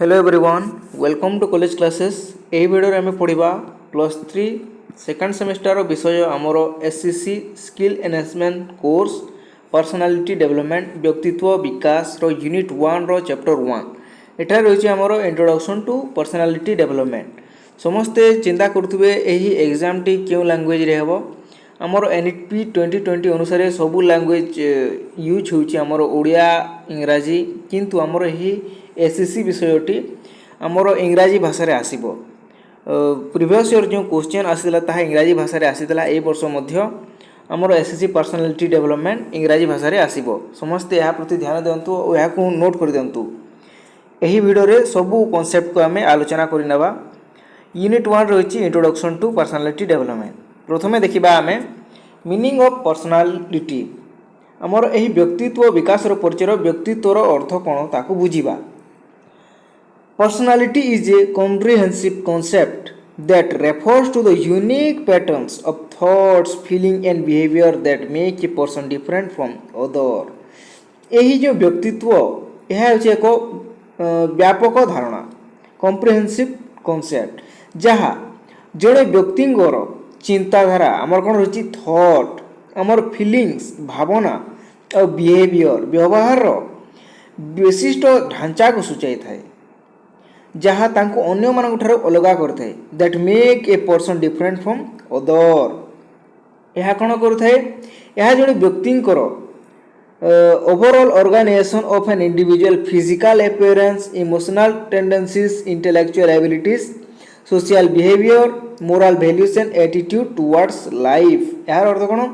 Hello everyone, welcome to college classes. यही video आम पढ़ा +3 सेकेंड सेमेस्टर विषय आमर SCC skill enhancement course personality development व्यक्तित्व विकास यूनिट 1 रो चैप्टर 1। एठार रही आमर इंट्रोडक्शन टू पर्सनालिटी डेवलपमेंट। समस्ते चिंता करुवे यही एग्जाम टी क्यों लैंग्वेज रे हेबो। आमर एनईपी 2020 अनुसार सबू लैंग्वेज यूज होमर ओडिया इंग्राजी, किंतु आमर यही एससीसी विषयटी आमर इंग्राजी भाषा रे आसीबो। प्रीवियस ईयर जो क्वेश्चन आसीला ताहा इंग्राजी भाषा रे आसीतला। ए वर्ष मध्य आमर एससीसी पर्सनालिटी डेवलपमेंट इंग्राजी भाषा रे आसीबो। समस्ते या प्रति ध्यान दियंतु और या को नोट कर दियंतु। एही वीडियो रे सबू कांसेप्ट को आमे आलोचना करिनबा। यूनिट 1 रहिछि इंट्रोडक्शन टू पर्सनालिटी डेवलपमेंट। प्रथमे देखिबा आमे मीनिंग ऑफ पर्सनालिटी। आमर एही व्यक्तित्व विकास रो परिचय व्यक्तित्वर अर्थ कोन ताकू बुझिबा। Personality is a comprehensive concept that refers to the unique patterns of thoughts, feeling and behavior that make a person different from other। यही जो व्यक्तित्व यह होचे एक व्यापक धारणा, कम्प्रिहेन्सिव कॉन्सेप्ट, जहाँ जड़े व्यक्तिंगर चिंताधारा आमर कौन रही थॉट, आमर फीलिंग्स भावना और बिहेवियर व्यवहार विशिष्ट ढांचा को सूचाई थाए, जहाँ तांको अन्य मानक ठारो अलगा करथाए। That make a person different from other. यह कौन करथाए, यह जड़े व्यक्तिंकर overall organization of an individual physical appearance, emotional tendencies, intellectual abilities, social behaviour, moral values and attitude towards life. यार अर्थ कौन,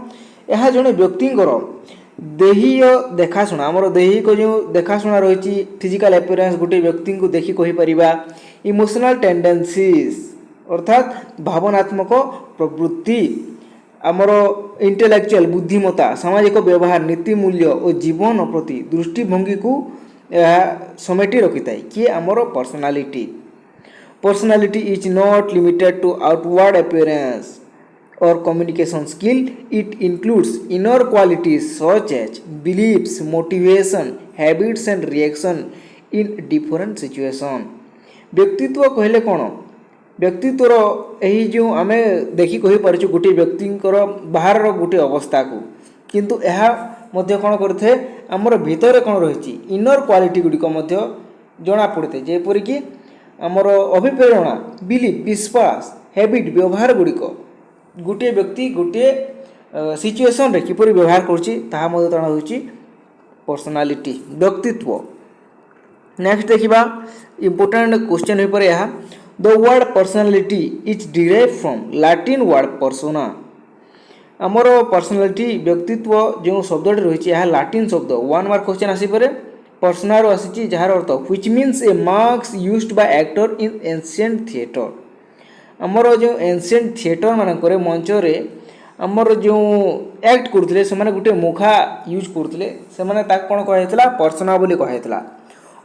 यह जड़े व्यक्तिंकर देहीय देखाशुना, आमर देही को जो देखाशुना रही फिजिकल अपीयरेंस गोटे व्यक्ति को देखी कही परिबा। इमोशनल टेंडेंसीज अर्थात भावनात्मक प्रवृत्ति, आमर इंटेलेक्चुअल बुद्धिमत्ता, सामाजिक व्यवहार, नीति मूल्य और जीवन प्रति दृष्टिभंगी को समेटी रखी थाए कि आमर personality. Personality is not limited to outward appearance or communication skill. It includes inner qualities such as beliefs, motivation, habits and reaction in different situation। व्यक्तित्व कहले कौन, व्यक्तित्वर यही जो आम देखी कही पार्छु गोटे व्यक्तिंकर बाहर गोटे अवस्था को, किंतु यह मध्य कौन करथे आमर भितर कौन रही इनर क्वालिटी गुड़िक जना पड़े, जेपरिक आमर अभिप्रेरणा, बिलीफ विश्वास, हैबिट व्यवहार गुड़िक गोटे व्यक्ति गोटे सिचुएशन रे किपरि व्यवहार करुछि ताहा मध्य तण होछि पर्सनालिटी व्यक्तित्व। नेक्स्ट देखिबा इंपोर्टेंट क्वेश्चन हो परे। यह the word personality is derive from Latin word persona. आमर पर्सनालिटी व्यक्तित्व जो शब्द रही है लैटिन शब्द 1 मार्क क्वेश्चन आसी परे। पर्सोना रो आसी jar earth which means A marks used by actor in ancient theatre. आमर जो एंशिएंट थिएटर मानक मंच रे आमर जो एक्ट करते से गोटे मुखा यूज करते से कौन कहला पर्सोना बोली कहला।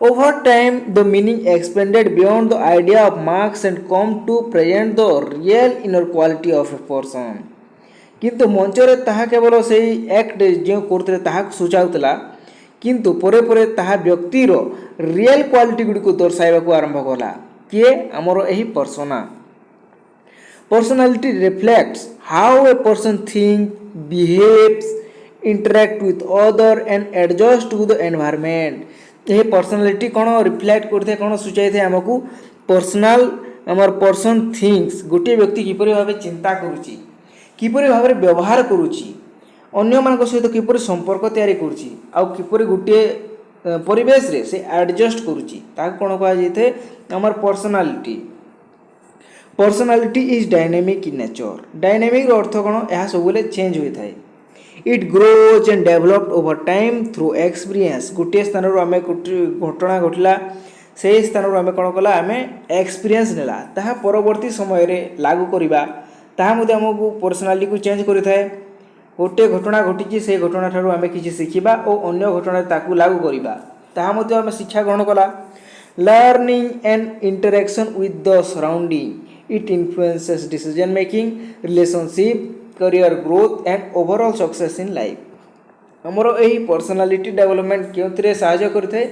Over time the meaning expanded beyond the idea of masks and come to present the real inner quality of a person. किंतु मंच रे ताहा केवल से एक्ट जो करते ताहा सूचाउतला, किंतु परे परे ताहा व्यक्तिर रियल क्वालिटी गुडी को दर्शाइबा को आरंभ कला किए आमर एही persona. Personality reflects how a person thinks, behaves, interact with other and adjust to the environment। यह पर्सनालिटी कौन रिफ्लेक्ट करते कौन सूचाई थे आमको पर्सनाल आमर पर्सन थिंग्स, गोटे व्यक्ति किपरि भाबे चिंता करुची, किपरि भाबे व्यवहार करुची, अन्य मानक सहित किपरि संपर्क तैयारी करुची, आ किपरि गोटे परिवेश रे से एडजस्ट करुची, ताक कौन कहा जाइथे आमर personality. Personality is dynamic in nature. Dynamic अर्थ कौन, यह सब चेंज होता है। It grows and developed over time through experience. गोटे स्थान आम घटना घटला से स्थान आम कौन कला आम एक्सपीरियंस नेला ताहा परवर्ती समय रे लागू करिबा ताहा मध्ये हमको पर्सनालिटी को चेंज करि थाए। गोटे घटना घटी से घटना ठारू आम किछि शिखिबा और अन्य घटना ताकू लागू करिबा ताहा मध्ये आम शिक्षा ग्रहण कला। Learning and interaction with the surrounding, it influences decision making, relationship, career growth and overall success in life। हमरो एही पर्सनालिटी डेवलपमेंट केउथरे सहायता करथे,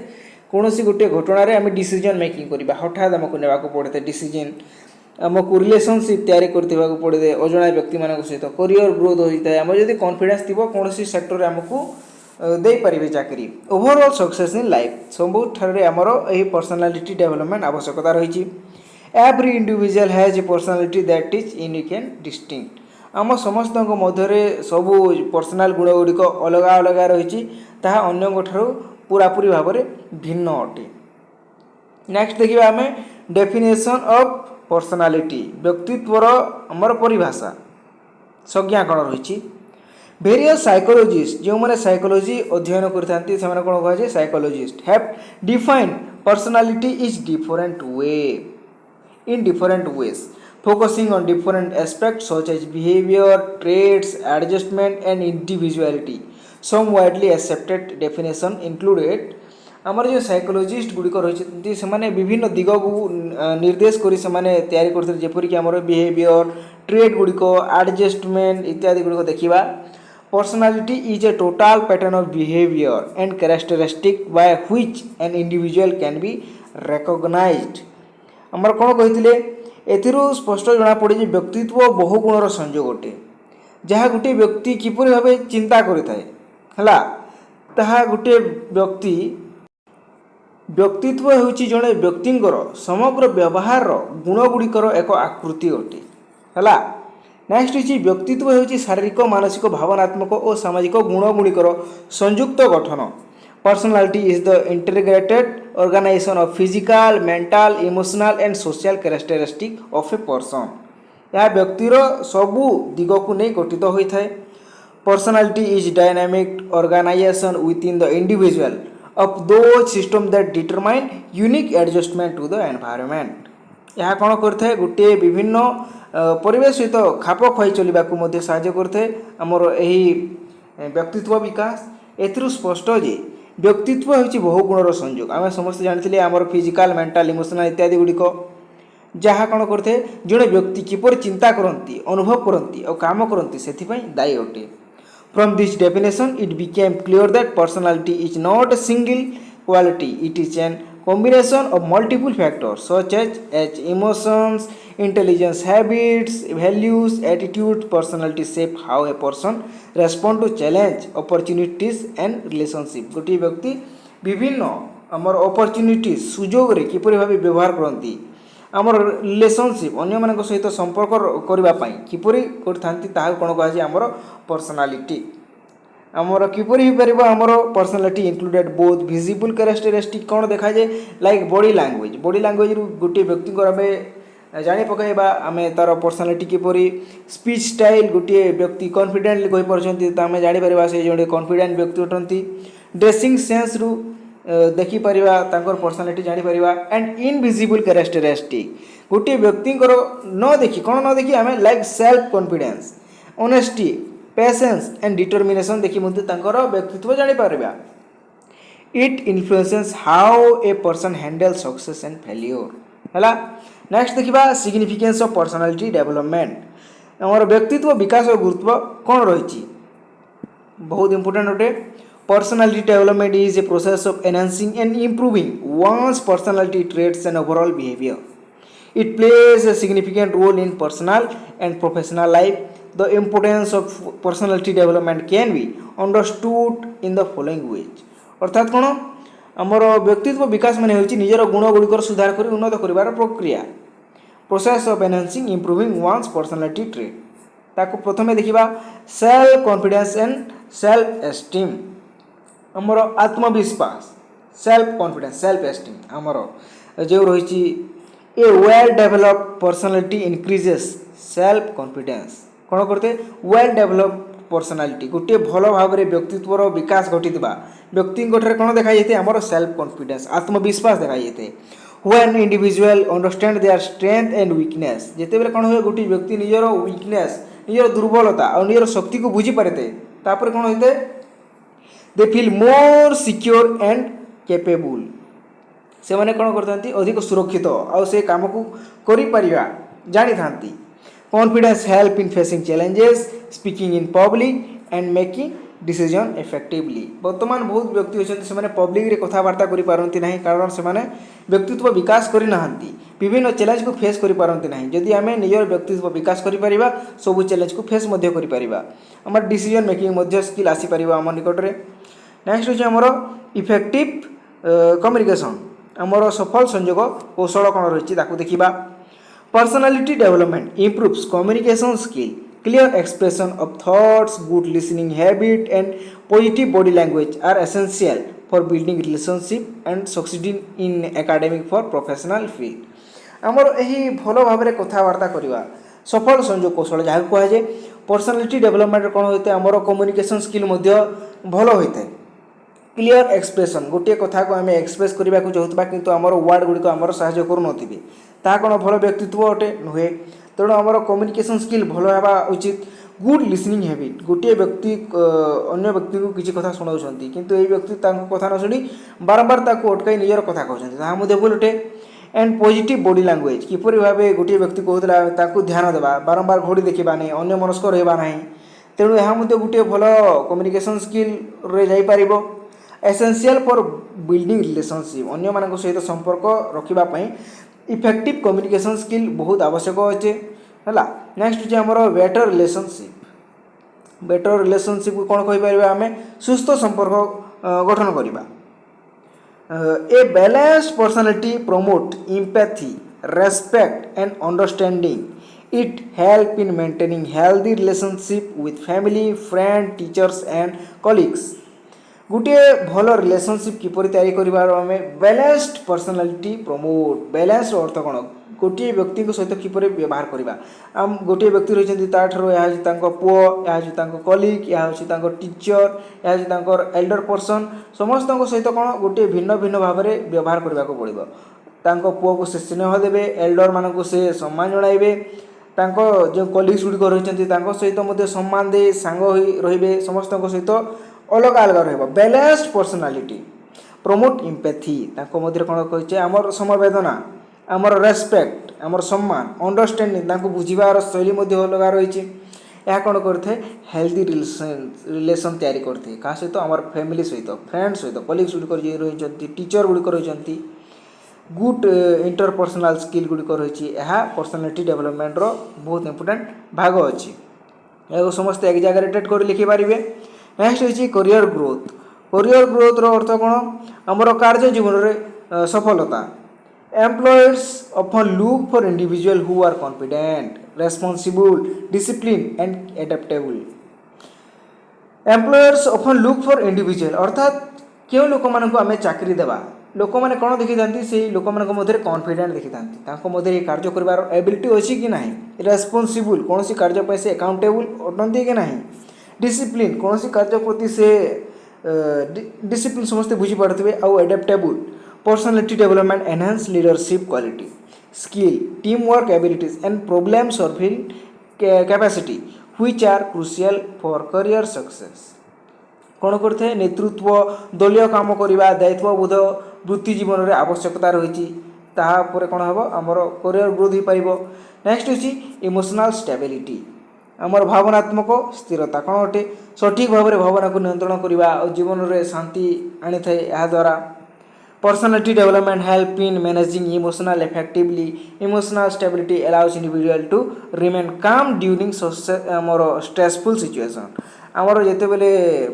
कौन सी गोटे घटना आम डिसीजन मेकिंग करवा हठात आमको ने पड़े थे डिसीजन आमको रिलेशनशिप तैयारी करने पड़े अजଣା व्यक्ति मान सहित करियर ग्रोथ होता है आम जब कॉन्फिडेंस थी कौन सेक्टर आमको दे पारे चाकरी ओवरऑल सक्सेस इन लाइफ सब आमर यही पर्सनालिटी डेवलपमेंट आवश्यकता रही every individual has a personality that is unique and distinct आम समस्त मध्य सबू पर्सनाल गुण गुड़िक अलग अलग रही अन्य पूरापूरी भाव में भिन्न अटे। नेक्स्ट देखिए आम डेफिनेशन ऑफ पर्सनालिटी व्यक्तित्वर आमर परिभाषा संज्ञा कौन रही वेरियस साइकोलॉजिस्ट जो मैंने साइकोलॉजी अध्ययन करते कौन कह psychologist have defined personality is different way in different ways focusing on different aspects such as behavior traits adjustment and individuality some widely accepted definition included आमर जो साइकोलॉजिस्ट गुड़िक रही से विभिन्न दिग को निर्देश कर तैयारी करते जपरिक आमर बिहेवियर ट्रेट गुड़िक एडजस्टमेंट इत्यादि गुड़िक देखा personality is a total pattern of behaviour and characteristic by which an individual can be recognised आमर कौन कही स्पष्ट जना पड़े व्यक्तित्व बहु गुणर संयोग अटे जहाँ गोटे व्यक्ति किपर भाव चिंता करा गोटे व्यक्ति व्यक्तित्व होची जड़े व्यक्तिर समग्र व्यवहार गुण गुड़िकर एक आकृति अटे है। नेक्स्ट होची व्यक्तित्व होची शारीरिक मानसिक भावनात्मक और सामाजिक गुण गुड़िकर संयुक्त गठन personality is the integrated organization of physical mental emotional and social characteristic of a person यह व्यक्तिर सबू दिग को नहीं गठित होता है। Personality is dynamic organization within the individual of those system that determine unique adjustment to the environment यह कौन करते गोटे विभिन्न परिवेश सहित खाप खुआई चलने साहाय्य करते आमर यही व्यक्तित्व विकास एथुरु स्पष्ट जे व्यक्तित्व होची बहु गुणर संयोग आम समस्त जानी आमर फिजिकल मेंटल इमोशनल इत्यादि गुड़िक जहाँ कौन करते जड़े व्यक्ति किपर चिंता करती अनुभव करती और काम करती से दायी अटे। From this definition it became clear that personality is not a single quality it is an combination of multiple factors such as emotions, intelligence, habits, values, attitudes, personality shape how a person respond to challenge, opportunities and relationship गोटे व्यक्ति विभिन्न आमर opportunities सुजोग रे किपरि भाबे व्यवहार करती आमर relationship अन्य मान सहित संपर्क करने किपरि करथांती ताहा कोन कहा आमर पर्सनालिटी आमर किपर हो पार आमर personality included both visible characteristic कौन देखा जाए लाइक बॉडी लैंग्वेज गोटे व्यक्ति आम जानी पकड़ा आम तार पर्सनालिटी किपरि स्पीच स्टाइल गोटे व्यक्ति कॉन्फिडेंटली कही पार्टी तो आम जापर से जो कॉन्फिडेंट व्यक्ति अटंती ड्रेसिंग सेंस रु देखिपर पर्सनालिटी जापर एंड इनविजिबल कैरेक्टरिस्टिक गोटे व्यक्ति न देखी कौन न देखी आम like self confidence honesty patience and determination देखी व्यक्तित्व जापर it influences how a person handle success and failure है। नेक्स्ट देखा सिग्निफिकेंस ऑफ पर्सनालिटी डेवलपमेंट आमर व्यक्तित्व विकास और गुरुत्व कौन रही बहुत इंपोर्टेंट अटे। Personality development is a process of enhancing and improving one's personality traits and overall behaviour it plays a significant role in personal and professional life the importance of personality development can be understood in the following ways अर्थात कौन आमर व्यक्तित्व विकास मान होची निजर गुण गुड़िकर सुधार कर उन्नत कर प्रक्रिया process of enhancing improving one's personality trait ताको प्रथमे देखिबा self confidence and self esteem आमर आत्मविश्वास सेल्फ कॉन्फिडेंस सेल्फ एस्टीम आमर जो रही a well developed personality increases self confidence कौन करते वेल डेवलप पर्सनालिटी गोटे भल भाव में व्यक्तित्वर विकास घटी व्यक्ति कौन देखा जाए आमर सेल्फ कॉन्फिडेंस आत्मविश्वास देखा जाए when individual understand their strength and weakness जिते बेले कौन हुए गोटे व्यक्ति निजर वीकनेस निजर दुर्बलता और निजर शक्ति को बुझी पारे तापर कौन होते they feel more secure and capable से मैंने कौन करते अधिक सुरक्षित और से काम को कर जानी था। Confidence help in facing challenges, speaking in public and making decision effectively. वर्तमान बहुत व्यक्ति अच्छा से पब्लिक रे कथबार्ता करि पारंती नहीं कारण से व्यक्तित्व विकास करि नाहंती विभिन्न चैलेंज को फेस करि पारंती नहीं। जदि आमे निजर व्यक्तित्व विकास करि परिबा सब चैलेंज को फेस मध्य करि परिबा हमर डिसीजन मेकिंग मध्य स्किल आसी परिबा हमर निकट रे। नेक्स्ट होची हमर इफेक्टिव कम्युनिकेशन हमर सफल संयोग कौशल कोन रहिछि ताकू देखिबा। Personality development improves communication skill, clear expression of thoughts, good listening habit and positive body language are essential for building relationship and succeeding in academic for professional field। आमर एही भलो भाबरे कथावार्ता करिवा सफल संयोग कौशल जहाँ कह जाए पर्सनालिटी डेवलपमेंट कौन होते आमर कम्युनिकेशन स्किल मध्य भलो होता है। क्लियर एक्सप्रेशन गोटे कथा को आम एक्सप्रेस करने को चाहूबा किंतु आमर वर्ड गुड़िक आमर साहाय्य करुनथिबे ता कौन भल व्यक्तित्व अटे नुहे। तेणु आमर कम्युनिकेशन स्किल भल होगा उचित। गुड लिसनिंग हैबिट गोटे व्यक्ति अन्य व्यक्ति को किसी कथा शुणाउछंती किंतु एई व्यक्ति तांको कथा न शुणी बारंबार ताको अटकाई निजर कथा कहउछंती ताहा मध्य भूल अटे। एंड पॉजिटिव बॉडी लैंग्वेज किपरि भाबे गोटे व्यक्ति कहउतला ताको ध्यान देबा बारंबार घोड़ी देखिबा नहीं अन्य मनस्क रहबा नहीं। तेणु यह मध्य गोटे भल कम्युनिकेशन स्किल रे जाई पारिबो। एसेंशियल फॉर बिल्डिंग रिलेशनशिप अन्य मान सहित संपर्क रखापी इफेक्टिव कम्युनिकेशन स्किल बहुत आवश्यक अच्छे है। नेक्स्ट होमर बेटर रिलेशनशिप को कौन कहीपर आम सुस्थ संपर्क गठन करवा। A balanced personality promote empathy respect and understanding it help in maintaining healthy relationship with family friend teachers and colleagues. गोटे भल रिलेशनशिप किपर तैयारी करें बैलेंस्ड पर्सनालिटी प्रमोट बैलेंस अर्थ कौन गोटे व्यक्ति सहित किपर व्यवहार करवा। आम गोटे व्यक्ति रही पुओ या कलीग या टीचर या एल्डर पर्सन समस्त सहित कौन गोटे भिन्न भिन्न भाव में व्यवहार करने को पड़ो। पुओ को से स्नेह देवे एल्डर मान को से सम्मान जणाइबे जो कलीग्स गुड़िक रही सहित सम्मान दे सांग रे समस्त सहित अलग अलग रहा। बैलेंस्ड पर्सनालिटी प्रमोट एम्पैथी मध्य कौन कहे आमर समवेदना आमर रेस्पेक्ट आमर सम्मान अंडरस्टैंडिंग बुझार शैली अलग रही। यह कौन करते हेल्दी रिलेशन तैयारी करते क्या सहित आमर फैमिली सहित फ्रेंड सहित कलीग्स गुड़िक रही टीचर गुड़िक रही गुड इंटरपर्सनल स्किल गुड़िक रही पर्सनालिटी डेवलपमेंट रो बहुत इंपोर्टेंट भाग अच्छी समस्त एक जगह टेट कर लिखिपारे। नेक्स्ट होची करियर ग्रोथ रो अर्थ कौन आमर कार्य जीवन में सफलता। Employers often look for individual who are confident responsible discipline and adaptable. Employers often look for individual अर्थात क्यों लोक मान आम चाकरी देवा लोक मैंने कौन देखी था से लोक मान कॉन्फिडेंट देखी था कार्य कर एबिलिटी अच्छी कि ना रेस्पॉन्सिबल कौन सी कार्य से अकाउंटेबल अटंती कि ना डिसिप्लिन कौन सी कार्य प्रति से डिसिप्लिन समस्ते बुझीपारे आउ adaptable personality development enhance leadership quality skill team work abilities and problem solving capacity which are crucial for career success. कौन करते नेतृत्व दलीय काम करवा दायित्वबोध वृत्ति जीवन में आवश्यकता रही कौन हम आमर करियर ग्रोथ हो पार। नेक्स्ट होची इमोशनल स्टेबिलिटी आमर भावनात्मक स्थिरता कौन अटे सठिक भाव में भावना को नियंत्रण करवा और जीवन में शांति आनी था यह द्वारा। Personality development help in managing emotional effectively emotional stability allows individual to remain calm during आमर स्ट्रेसफुल सिचुएशन। आमर जिते बेले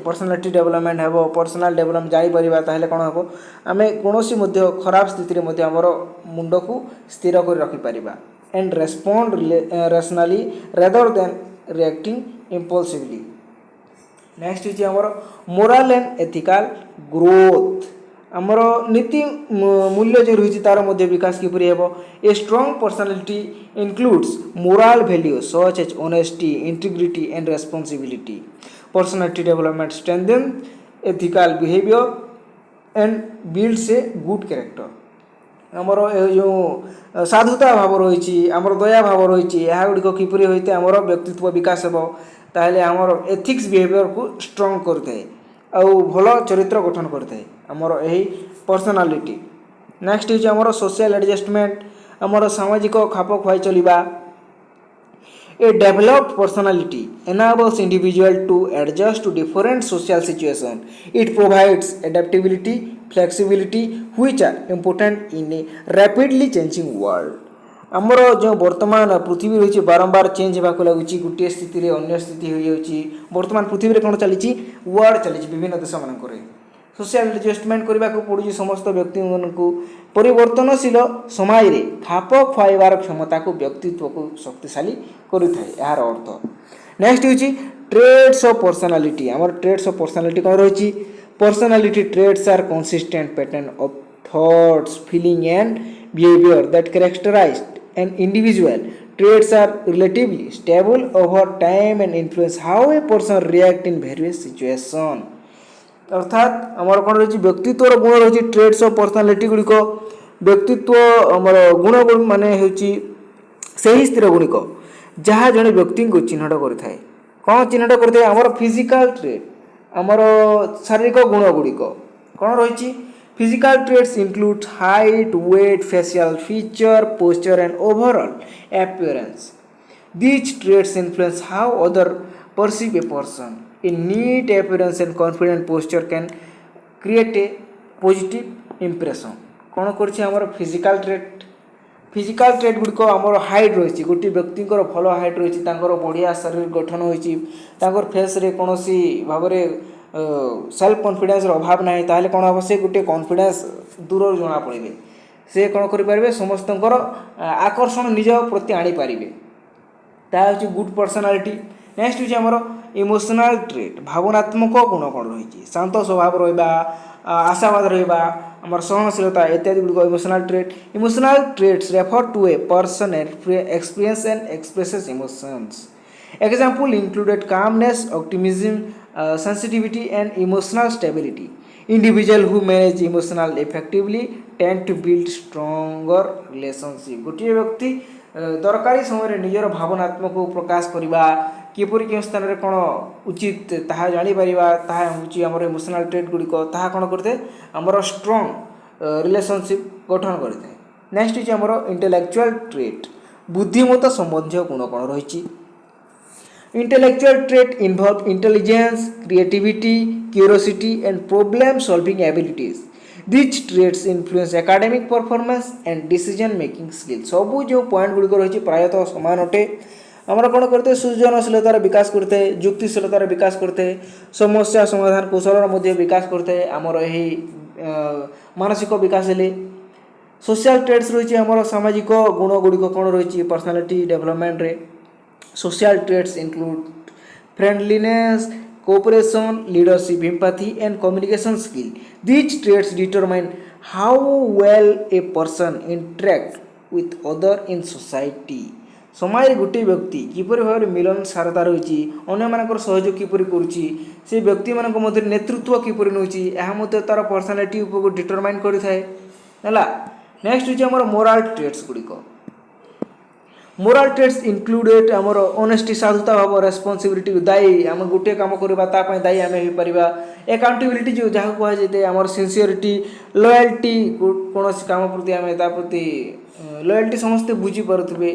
पर्सनालिटी डेवलपमेंट है पर्सनाल डेवलपमेंट जापर ताहले कौन हम आम कौन खराब स्थिति आमर मुंड को स्थिर कर रखिपर and respond rationally rather than reacting impulsively. Next होची आमर मोराल एंड एथिकल ग्रोथ आमर नीति मूल्य जो रही तार मध्य विकास किपर हेबो। A strong personality includes moral values such as honesty integrity and responsibility. Personality development strengthen ethical behaviour and builds a good character. आमर जो साधुता भाव रही आमर दया भाव रही यह गुड़िक किपरि होते आमर व्यक्तित्व विकास हो ताहले आमर एथिक्स बिहेवियर को स्ट्रांग करते आउ भल चरित्र गठन करते आमर यही पर्सनालिटी। नेक्स्ट होची आमर सोशल एडजस्टमेंट आमर सामाजिक खाप खुआई चलवा। A developed personality enables individual to adjust to different social situations. It provides adaptability, flexibility, which are important in a rapidly changing world. ଆମର ଯେଉଁ ବର୍ତ୍ତମାନ ପୃଥିବୀ ରହିଛି ବାରମ୍ବାର ଚେଞ୍ଜ ହେବାକୁ ଲାଗୁଛି, ଗୋଟିଏ ସ୍ଥିତିରେ ଅନ୍ୟ ସ୍ଥିତି ହୋଇଯାଉଛି। ବର୍ତ୍ତମାନ ପୃଥିବୀରେ କ'ଣ ଚାଲିଛି? ୱାର୍ ଚାଲିଛି ବିଭିନ୍ନ ଦେଶମାନଙ୍କରେ। ସୋସିଆଲ ଆଡ଼ଜଷ୍ଟମେଣ୍ଟ କରିବାକୁ ପଡ଼ୁଛି ସମସ୍ତ ବ୍ୟକ୍ତିମାନଙ୍କୁ। ପରିବର୍ତ୍ତନଶୀଳ ସମାଜରେ ଖାପ ଖୁଆଇବାର କ୍ଷମତାକୁ ବ୍ୟକ୍ତିତ୍ୱକୁ ଶକ୍ତିଶାଳୀ କରିଥାଏ, ଏହାର ଅର୍ଥ। ନେକ୍ସଟ ହେଉଛି ଟ୍ରେଟ୍ସ ଅଫ୍ ପର୍ସନାଲିଟି। ଆମର ଟ୍ରେଟ୍ସ ଅଫ୍ ପର୍ସନାଲିଟି କ'ଣ ରହିଛି? Personality ଟ୍ରେଟ୍ସ R consistent pattern of thoughts, feeling and behavior that characterize an individual. Traits are relatively stable over time and influence how a person reacts in various situations. अर्थात आमर कौन रही व्यक्तित्वर गुण रही trades of personality गुड़िक व्यक्तित्व आमर गुण माने से स्थिर गुणिक जहाँ जड़े व्यक्ति को चिन्हट करें। कौन चिन्हट करें? आमर फिजिकल ट्रेड, आमर शारीरिक गुण गुड़िक कौन रही? Physical traits include height, weight, facial feature, posture and overall appearance. These traits influence how others perceive a person. A neat appearance and confident posture can create a positive impression. कौन कर physical trait? Physical trait गुड़िक आमर height रही, गोटे व्यक्ति भल height रही, बढ़िया शरीर गठन हो, फेस रे कौन भाव सेल्फ कॉन्फिडेंस अभाव ना, ताहले कौन हम से गोटे कॉन्फिडेंस दूर जना पड़े, से कौन करें समस्त आकर्षण निज प्रति आनीपारे, ताकि गुड पर्सनालिटी। नेक्स्ट हूँ आमर इमोशनल ट्रेट, भावनात्मक गुण कौन रही? शांत स्वभाव रहा, आशावाद रहा, आमर सहनशीलता इत्यादि गुड़िक emotional trait. Emotional traits refer to a person experience and expresses emotions. Example included calmness, optimism, sensitivity and emotional stability. Individuals who manage emotional effectively tend to build stronger relationship. गोटे व्यक्ति दरकारी समय निजर भावनात्मक प्रकाश करवा किपर के स्थान में कौन उचित ताहा जापर ताहा हूँ आमर इमोशनल ट्रेट गुड़िक ताहा कौन करते आमर स्ट्रंग रिलेशनशिप गठन करते। नेक्स्ट हूँ आमर इंटेलेक्चुअल ट्रेट, बुद्धिमत्ता संबंधी गुण कौन रही? Intellectual trait involve intelligence, creativity, curiosity and problem solving abilities. These traits influence academic performance and decision making skills. सबू जो पॉइंट गुड़िक रही प्रायतः समान अटे। आमर कौन करते? सृजनशीलतार विकास करते, युक्तिशीलतार विकास करते, समस्या समाधान कौशल विकास करते, आमर यही मानसिक विकास हेले। सोशल ट्रेट्स रही आमर सामाजिक गुण गुड़िक कौन रही पर्सनालिटी डेवलपमेंट रे? Social traits include friendliness, cooperation, leadership, empathy, and communication skill. These traits determine how well a person interacts with others in society. समाज गोटे व्यक्ति किपर भाव में मिलन सारता रही, अन्य सहयोग किपर करुच्ची, से व्यक्ति मान मध्य नेतृत्व किपर नौची, यह तार पर्सनालिटी को डिटरमाइन करें। नेक्स्ट हूँ आमर मोराल ट्रेट्स गुड़िक। मोराल ट्रेट्स इनक्लूडेड आमर ऑनेस्टी, साधुता भाव, रेस्पॉन्सिबिलिटी, दायी, आम गोटे कम करवा दायी आम हो पार, एकाउंटेबिलिटी जो जहाँ कहुए आमर सिंसियरिटी, लॉयल्टी, कौन काम प्रति आम प्रति लॉयल्टी समस्ते बुझी पारे,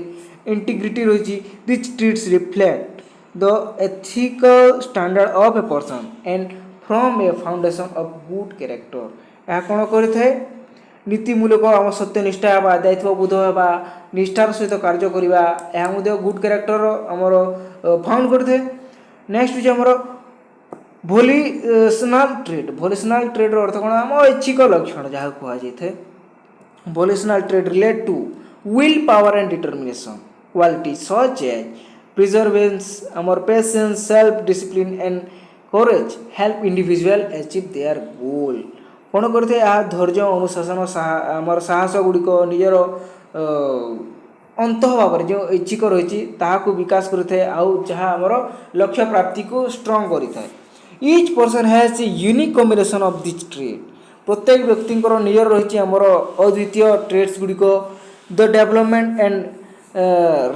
इंटीग्रिटी रही। This traits reflect the ethical standard of a person and from A foundation of good character. यह कौन करें? नीतिमूलक आम सत्यनिष्ठा हाँ, दायित्वबोध हाँ, निष्ठार सहित कार्य करवा, यह गुड कैरेक्टर आमर फाउंड करते। नेक्स्ट हूँ आमर वोल्यूशनल ट्रेड। वोल्यूशनल ट्रेड अर्थ कौन? आम ऐच्छिक लक्षण जहाँ कहुए। Volitional trait relate to will power and determination quality such as perseverance, आमर patience, self discipline and courage help individual achieve their goal. कौन करते? धैर्य, अनुशासन, आमर साहस गुड़िक निजर अंत भाव जो इच्छिक रही विकास करें, आउ जहाँ आमर लक्ष्य प्राप्ति को स्ट्रंग करें। Each person has a unique combination of this trait. प्रत्येक व्यक्ति निजर रही आमर अद्वितीय ट्रेट्स गुड़िक। The development and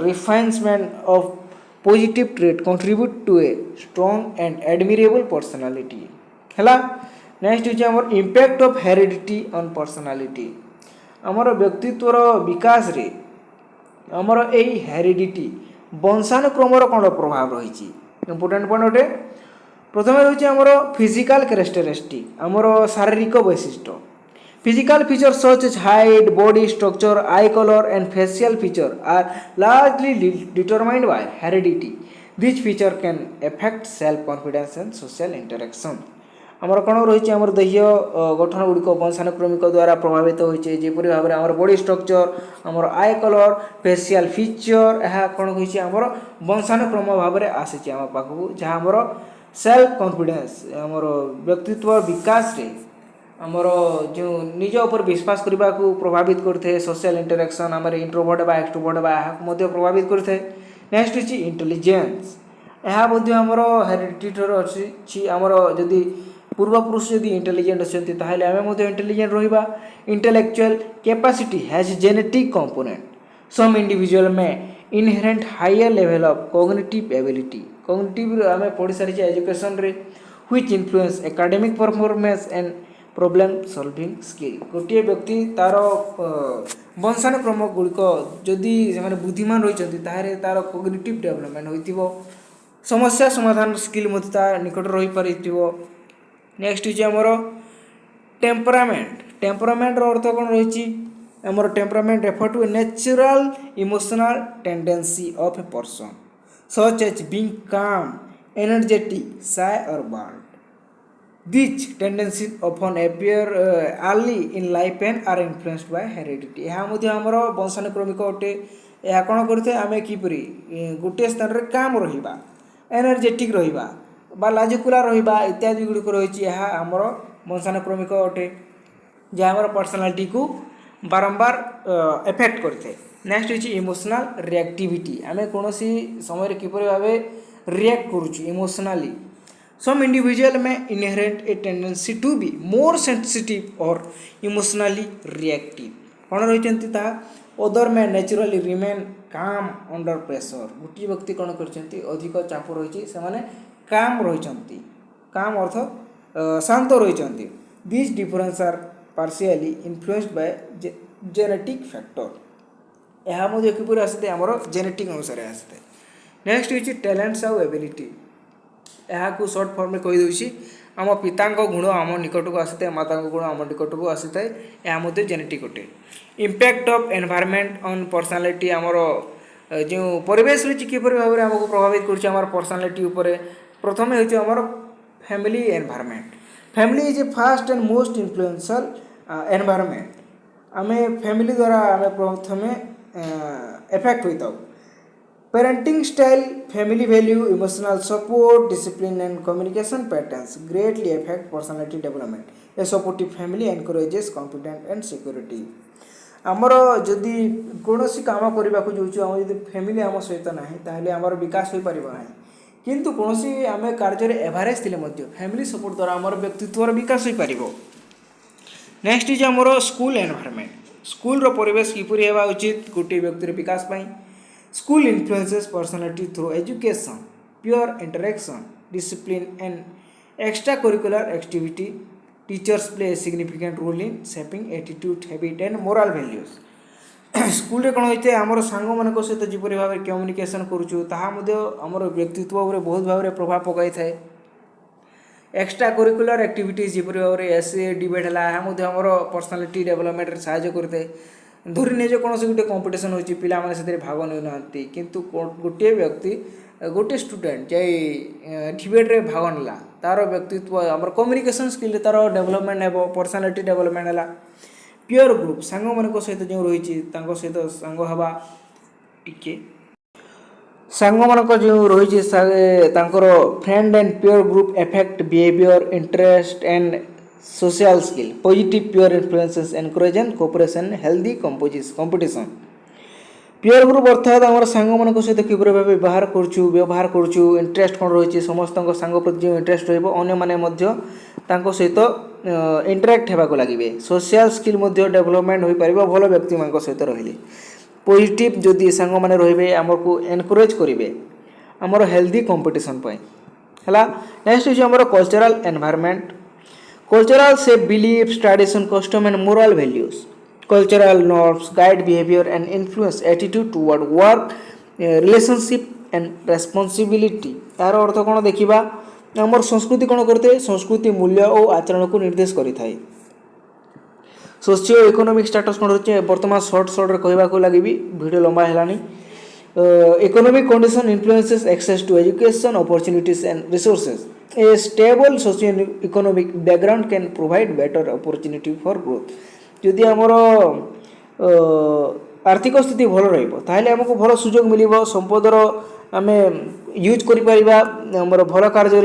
refinement of positive trait contribute to a strong and admirable personality है। नेक्स्ट हूँ आमर impact of heredity on personality. आमर व्यक्तित्वर विकास रे आमर यही हेरिडिटी ବଂଶାନୁକ୍ରମର କ'ଣ ପ୍ରଭାବ ରହିଛି ଇମ୍ପୋର୍ଟାଣ୍ଟ ପଏଣ୍ଟ ଗୋଟେ। ପ୍ରଥମେ ରହିଛି ଆମର ଫିଜିକାଲ କ୍ୟାରେକ୍ଟରିଷ୍ଟିକ୍, ଆମର ଶାରୀରିକ ବୈଶିଷ୍ଟ୍ୟ। Physical features such as height, body structure, eye color, and facial feature are largely determined by heredity. These features can affect self-confidence and social interaction. ଆମର କ'ଣ ରହିଛି ଆମର ଦେହୀୟ ଗଠନ ଗୁଡ଼ିକ ବଂଶାନୁକ୍ରମିକ ଦ୍ୱାରା ପ୍ରଭାବିତ ହୋଇଛି, ଯେପରି ଭାବରେ ଆମର ବଡି ଷ୍ଟ୍ରକ୍ଚର, ଆମର ଆଇ କଲର, ଫେସିଆଲ ଫିଚର, ଏହା କ'ଣ ହୋଇଛି ଆମର ବଂଶାନୁକ୍ରମ ଭାବରେ ଆସିଛି ଆମ ପାଖକୁ, ଯାହା ଆମର ସେଲ୍ଫ କନଫିଡେନ୍ସ ଆମର ବ୍ୟକ୍ତିତ୍ୱ ବିକାଶରେ ଆମର ଯେଉଁ ନିଜ ଉପରେ ବିଶ୍ୱାସ କରିବାକୁ ପ୍ରଭାବିତ କରିଥାଏ। ସୋସିଆଲ ଇଣ୍ଟରାକ୍ସନ୍ ଆମର ଇଣ୍ଟ୍ରୋଭର୍ଟ ବା ଏକ୍ସଟ୍ରୋଭର୍ଟ ବା ଏହାକୁ ମଧ୍ୟ ପ୍ରଭାବିତ କରିଥାଏ। ନେକ୍ସଟ ହେଉଛି ଇଣ୍ଟେଲିଜେନ୍ସ, ଏହା ମଧ୍ୟ ଆମର ହେରିଡିଟିର ଅଛି। ଆମର ଯଦି ପୂର୍ବପୁରୁଷ ଯଦି ଇଣ୍ଟେଲିଜେଣ୍ଟ ଅଛନ୍ତି ତାହେଲେ ଆମେ ମଧ୍ୟ ଇଣ୍ଟେଲିଜେଣ୍ଟ ରହିବା। Intellectual capacity has genetic component. Some individual may inherent higher level of cognitive ability. Cognitive ଆମେ ପଢ଼ି ସାରିଛେ ଏଜୁକେସନରେ, which influence academic performance and problem solving skill. ଗୋଟିଏ ବ୍ୟକ୍ତି ତା'ର ବଂଶାନୁକ୍ରମ ଗୁଡ଼ିକ ଯଦି ସେମାନେ ବୁଦ୍ଧିମାନ ରହିଛନ୍ତି ତାହେଲେ ତା'ର କଗ୍ନିଟିଭ୍ ଡେଭଲପମେଣ୍ଟ ହୋଇଥିବ, ସମସ୍ୟା ସମାଧାନ ସ୍କିଲ୍ ମଧ୍ୟ ତା ନିକଟରେ ରହିପାରିଥିବ। ନେକ୍ସଟ ହେଉଛି ଆମର ଟେମ୍ପରାମେଣ୍ଟ। ଟେମ୍ପରାମେଣ୍ଟର ଅର୍ଥ କ'ଣ ରହିଛି ଆମର temperament refer to a natural emotional tendency of a person such as being calm, energetic, shy or bold. These tendencies often appear early in life and are influenced by heredity. ଏହା ମଧ୍ୟ ଆମର ବଂଶାନୁକ୍ରମିକ ଅଟେ। ଏହା କ'ଣ କରିଥାଏ ଆମେ କିପରି ଗୋଟିଏ ସ୍ଥାନରେ କାମ ରହିବା, ଏନର୍ଜେଟିକ୍ ରହିବା ବା ଲାଜୁକୁରା ରହିବା ଇତ୍ୟାଦି ଗୁଡ଼ିକ ରହିଛି, ଏହା ଆମର ବଂଶାନୁକ୍ରମିକ ଅଟେ, ଯାହା ଆମର ପର୍ସନାଲିଟିକୁ ବାରମ୍ବାର ଏଫେକ୍ଟ କରିଥାଏ। ନେକ୍ସଟ ହେଉଛି ଇମୋସନାଲ ରିଆକ୍ଟିଭିଟି, ଆମେ କୌଣସି ସମୟରେ କିପରି ଭାବେ ରିଆକ୍ଟ କରୁଛୁ emotionally. Some individual may inherit a tendency to be more sensitive or emotionally reactive. କ'ଣ ରହିଛନ୍ତି ତାହା ଅଦର ମେ ନ୍ୟାଚୁରାଲି ରିମେନ୍ କାମ୍ ଅଣ୍ଡର ପ୍ରେସର। ଗୋଟିଏ ବ୍ୟକ୍ତି କ'ଣ କରିଛନ୍ତି ଅଧିକ ଚାପ ରହିଛି ସେମାନେ କାମ୍ ରହିଛନ୍ତି, କାମ୍ ଅର୍ଥ ଶାନ୍ତ ରହିଛନ୍ତି। This difference are partially influenced by genetic factor. ଏହା ମଧ୍ୟ କିପରି ଆସିଥାଏ ଆମର ଜେନେଟିକ୍ ଅନୁସାରେ ଆସିଥାଏ। ନେକ୍ସଟ ହେଉଛି ଟ୍ୟାଲେଣ୍ଟସ୍ ଆଉ ଏବିଲିଟି। ଏହାକୁ ସର୍ଟ ଫର୍ମରେ କହିଦେଉଛି ଆମ ପିତାଙ୍କ ଗୁଣ ଆମ ନିକଟକୁ ଆସିଥାଏ, ମାତାଙ୍କ ଗୁଣ ଆମ ନିକଟକୁ ଆସିଥାଏ, ଏହା ମଧ୍ୟ ଜେନେଟିକ୍ ଅଟେ। Impact of environment on personality, ଆମର ଯେଉଁ ପରିବେଶ ରହିଛି କିପରି ଭାବରେ ଆମକୁ ପ୍ରଭାବିତ କରୁଛି ଆମର ପର୍ସନାଲିଟି ଉପରେ। ପ୍ରଥମେ ହେଉଛି ଆମର family environment. Family is a first and most influential environment. ଆମେ ଫ୍ୟାମିଲି ଦ୍ୱାରା ଆମେ ପ୍ରଥମେ ଏଫେକ୍ଟ ହୋଇଥାଉ। Parenting style, family value, emotional support, discipline and communication patterns greatly affect personality development. A supportive family encourages confidence and security. ଆମର ଯଦି କୌଣସି କାମ କରିବାକୁ ଯାଉଛୁ ଆମ ଯଦି ଫ୍ୟାମିଲି ଆମ ସହିତ ନାହିଁ ତାହେଲେ ଆମର ବିକାଶ ହୋଇପାରିବ ନାହିଁ, କିନ୍ତୁ କୌଣସି ଆମେ କାର୍ଯ୍ୟରେ ଏଭାରେଜ ଥିଲେ ମଧ୍ୟ ଫ୍ୟାମିଲି ସପୋର୍ଟ ଦ୍ୱାରା ଆମର ବ୍ୟକ୍ତିତ୍ୱର ବିକାଶ ହୋଇପାରିବ। ନେକ୍ସଟ ହେଉଛି ଆମର ସ୍କୁଲ ଏନଭାରମେଣ୍ଟ। ସ୍କୁଲର ପରିବେଶ କିପରି ହେବା ଉଚିତ ଗୋଟିଏ ବ୍ୟକ୍ତିର ବିକାଶ ପାଇଁ। School influences personality through education, peer interaction, discipline, and extracurricular activity. Teachers play a significant role in shaping attitude, habit, and moral values. ସ୍କୁଲରେ କ'ଣ ହୋଇଥାଏ ଆମର ସାଙ୍ଗମାନଙ୍କ ସହିତ ଯେପରି ଭାବରେ କମ୍ୟୁନିକେସନ୍ କରୁଛୁ ତାହା ମଧ୍ୟ ଆମର ବ୍ୟକ୍ତିତ୍ୱ ଉପରେ ବହୁତ ଭାବରେ ପ୍ରଭାବ ପକାଇଥାଏ। ଏକ୍ସଟ୍ରା କରିକୁଲାର ଆକ୍ଟିଭିଟିଜ୍ ଯେପରି ଭାବରେ ଏସେ ଡିବେଟ୍ ହେଲା, ଏହା ମଧ୍ୟ ଆମର ପର୍ସନାଲିଟି ଡେଭଲପମେଣ୍ଟରେ ସାହାଯ୍ୟ କରିଥାଏ। ଧରି ନିଜ କୌଣସି ଗୋଟିଏ କମ୍ପିଟିସନ୍ ହେଉଛି, ପିଲାମାନେ ସେଥିରେ ଭାଗ ନେଉନାହାନ୍ତି, କିନ୍ତୁ ଗୋଟିଏ ବ୍ୟକ୍ତି ଗୋଟିଏ ଷ୍ଟୁଡେଣ୍ଟ ଯାଇ ଡିବେଟ୍ରେ ଭାଗ ନେଲା, ତା'ର ବ୍ୟକ୍ତିତ୍ୱ ଆମର କମ୍ୟୁନିକେସନ୍ ସ୍କିଲ୍ରେ ତା'ର ଡେଭଲପମେଣ୍ଟ ହେବ, ପର୍ସନାଲିଟି ଡେଭଲପମେଣ୍ଟ ହେଲା। ପିଅର ଗ୍ରୁପ୍ ସାଙ୍ଗମାନଙ୍କ ସହିତ ଯେଉଁ ରହିଛି ତାଙ୍କ ସହିତ ସାଙ୍ଗ ହେବା, ଟିକେ ସାଙ୍ଗମାନଙ୍କ ଯେଉଁ ରହିଛି ତାଙ୍କର friend and peer group effect behaviour, interest and social skill. Positive peer influences encourage and cooperation, healthy competition. peer group ଅର୍ଥାତ୍ ଆମର ସାଙ୍ଗମାନଙ୍କ ସହିତ କିପରି ଭାବେ ବ୍ୟବହାର କରୁଛୁ, ଇଣ୍ଟରେଷ୍ଟ କ'ଣ ରହିଛି, ସମସ୍ତଙ୍କ ସାଙ୍ଗ ପ୍ରତି ଯେଉଁ ଇଣ୍ଟରେଷ୍ଟ ରହିବ ଅନ୍ୟମାନେ ମଧ୍ୟ ତାଙ୍କ ସହିତ ଇଣ୍ଟରାକ୍ଟ ହେବାକୁ ଲାଗିବେ। ସୋସିଆଲ ସ୍କିଲ୍ ମଧ୍ୟ ଡେଭଲପମେଣ୍ଟ ହୋଇପାରିବ ଭଲ ବ୍ୟକ୍ତିମାନଙ୍କ ସହିତ ରହିଲେ। ପଜିଟିଭ ଯଦି ସାଙ୍ଗମାନେ ରହିବେ ଆମକୁ ଏନକରେଜ କରିବେ ଆମର ହେଲ୍ଦି କମ୍ପିଟିସନ୍ ପାଇଁ ହେଲା। ନେକ୍ସଟ ହେଉଛି ଆମର cultural environment. Cultural shape beliefs, tradition, custom, and moral values. Cultural norms guide behavior and influence attitude toward work, relationship and responsibility यार अर्थ कौन देखा आमर संस्कृति कौन करते संस्कृति मूल्य और आचरण को निर्देश करें सोशियो इकोनॉमिक स्टेटस कौन रही बर्तमान सर्ट कहवाक लगे वीडियो लंबा है economic condition influences access to education opportunities and resources a stable socio economic background can provide better opportunity for growth जदि आमर आर्थिक स्थिति भल रमको भल सुजोग मिल संपदर आम यूज कर भल कार्य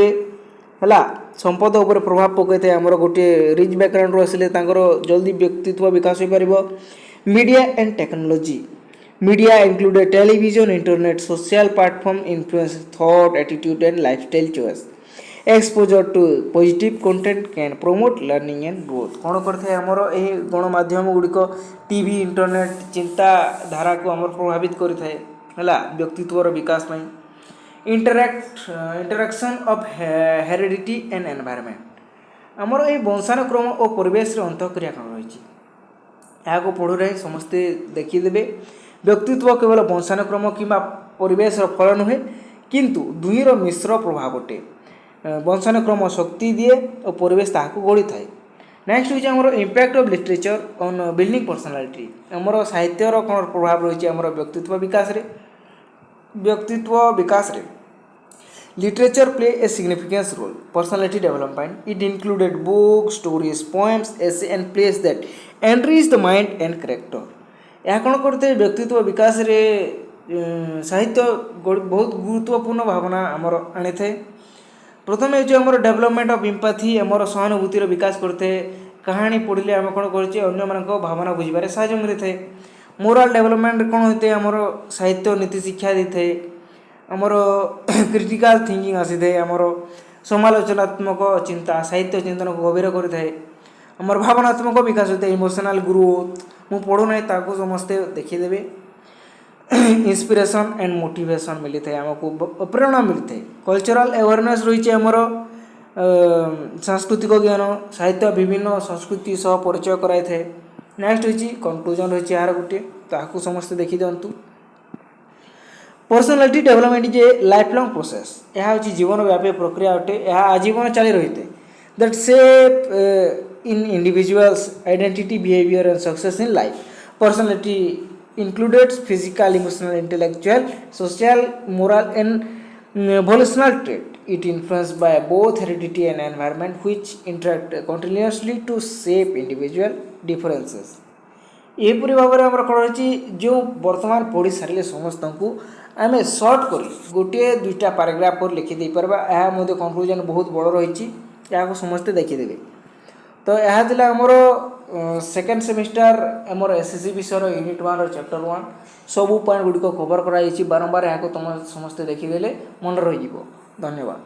है संपद उपर प्रभाव पकई थे आमर गोटे रिच बैकग्राउंड आसिले जल्दी व्यक्तित्व विकास हो पार media and technology media included television internet social platform influence thought attitude and lifestyle choice exposure to positive content can promote learning and growth कौन करते आमर यही गणमाध्यम गुड़िक टीवी इंटरनेट चिंताधारा को आमर प्रभावित करें है व्यक्तित्वर विकास में interaction of heredity and environment आमर ये वंशानुक्रम और परिवेश अंतःक्रिया कौन रही यहाँ पढ़ू समस्ते देखीदे व्यक्तित्व केवल वंशानुक्रम कि परिवेश फल नुहे किंतु दुईर मिश्र प्रभाव अटे वंशानुक्रम शक्ति दिए और परिवेश ताकू गढ़ी थाए नेक्स्ट हूँ आमर impact of literature on building personality आमर साहित्यर कौन प्रभाव रही आमर व्यक्तित्व विकास रे literature play a significance role personality development it included books stories poems essay and plays that enrich the mind and character यह कौन करते व्यक्तित्व विकास रे साहित्य बहुत गुरुत्वपूर्ण भावना आमर आनी थे प्रथम जो आमर डेवलपमेंट ऑफ एम्पैथी आमर सहानुभूतिर विकास करते कहानी पढ़ले आम कौन कर भावना बुझे साहय मिलता है मोराल डेवलपमेंट कौन होते आमर साहित्य नीति शिक्षा दी थे आमर क्रिटिकल थिंकिंग आसी थे आमर समालोचनात्मक चिंता साहित्य चिंतन को गभीर करें आमर भावनात्मक विकास होता है इमोशनल ग्रोथ मु पढ़ू ना ताकू समस्ते देखीदेवे इंस्पिरेशन एंड मोटिवेशन मिली थे आमको प्रेरणा मिलता है कल्चरल अवेयरनेस रही आमर सांस्कृतिक ज्ञान साहित्य विभिन्न संस्कृति सह परिचय कराई थे नेक्स्ट होची कंक्लूजन रही यार गोटे ताकू समस्ते देखी दिंतु personality development is a life long process यह हूँ जीवन व्यापी प्रक्रिया अटे यह आजीवन चली रही है that shape in individuals identity behaviour and success in life personality includes physical, emotional, intellectual, social, moral and volitional trait. It influenced by both heredity and environment which interact continuously to shape individual differences. यहपरी भाव में आमर कौन रही जो वर्तमान पढ़ी सारे समस्त को आम सर्ट कर गोटे दुईटा पैराग्राफ पर लिखिदे पार्बा यह कंक्लूजन बहुत बड़ रही या समस्ते देखीदे तो यह थिला आमर सेकेंड सेमिस्टर आमर एसएससी विषय यूनिट 1 चैप्टर 1 सबू पॉइंट गुड़िक कवर कराई बारंबार यहाँ तुम समस्ते देखीदे मन रही धन्यवाद।